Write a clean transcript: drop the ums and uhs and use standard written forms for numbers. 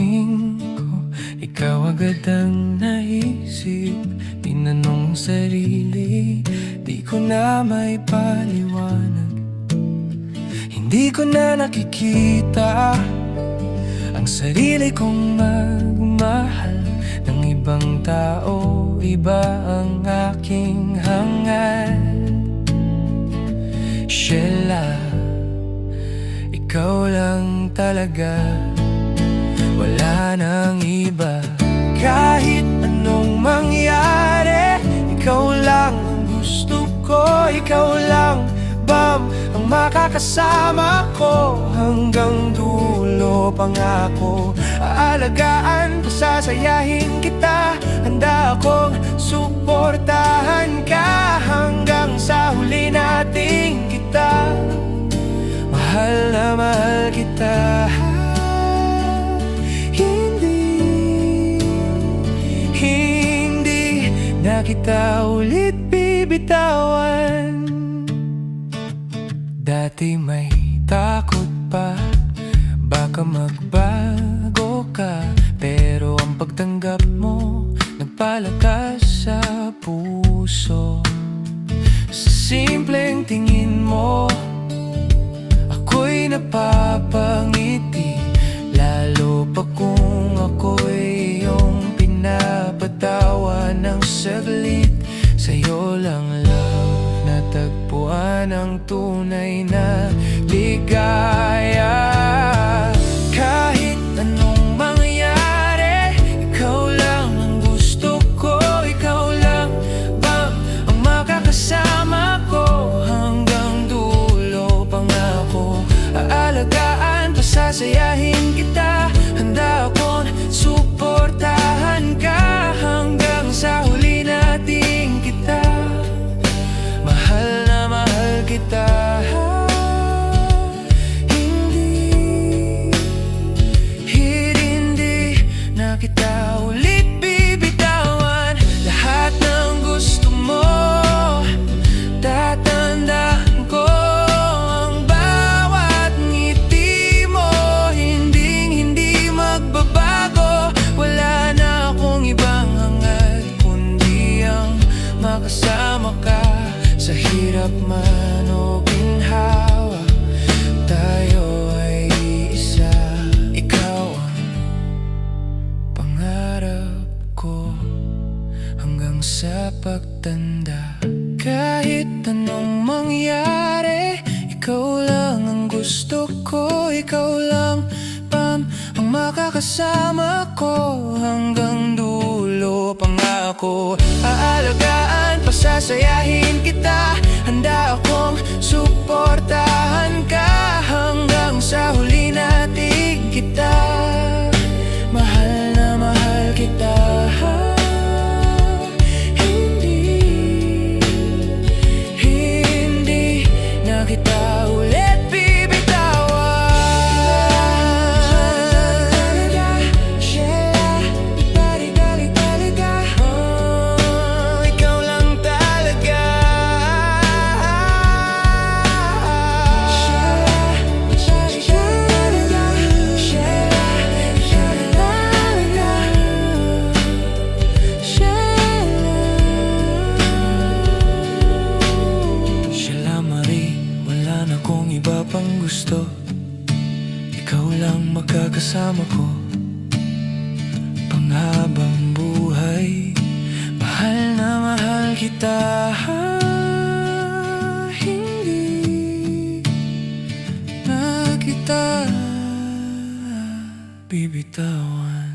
pagising ko, ikaw agad ang naisip. Tinanong sarili, di ko na may paliwanag. Hindi ko na nakikita ang sarili kong magmahal ng ibang tao. Iba ang aking hangad. Sheila, ikaw lang talaga, wala nang iba. Kahit anong mangyari, ikaw lang ang gusto ko. Ikaw lang, Bam, ang makakasama ko hanggang dulo. Pangako, aalagaan, pasasayahin kita. Handa akong suportahan ka hanggang sa huli nating kita. Mahal na mahal kita. Hindi na kita ulit bibitawan. Dati may takot pa, baka magbago ka. Pero ang pagtanggap mo nagpalakas sa puso. Sa simpleng tingin mo, ako'y napapangiti. Lalo pa kung ako'y iyong pinapatawa ng saglit. Sa'yo lang, love, natagpuan ang tunay na ligaya. Kahit anong mangyari, ikaw lang ang gusto ko. Ikaw lang, Bam, ang makakasama ko hanggang dulo. Pangako, aalagaan, pasasayahin kita. Handa akong suportahan ka hanggang sa huli nating kita. Mahal na mahal kita. Hindi na kita ulit bibitawan. Lahat ng gusto mo, tatandaan ko. Ang bawat ngiti mo, hindi magbabago. Wala na akong ibang hangad kundi ang makasama ka. Sa hirap man o ginhawa, tayo ay isa. Ikaw ang pangarap ko hanggang sa pagtanda. Kahit anong mangyari, ikaw lang ang gusto ko. Ikaw lang, Bam, ang makakasama ko hanggang dulo. Pangako, aalagaan, pasasayahin kita. Handa akong suportahan ka hanggang sa huli nating kita. Mahal na mahal kita. Hindi na kita ulit bibitawan. Ikaw lang talaga. Sheila Marie, wala na kong iba pang gusto. Ikaw lang magkakasama ko panghabang buhay. Mahal na mahal kita. Hindi na kita bibitawan.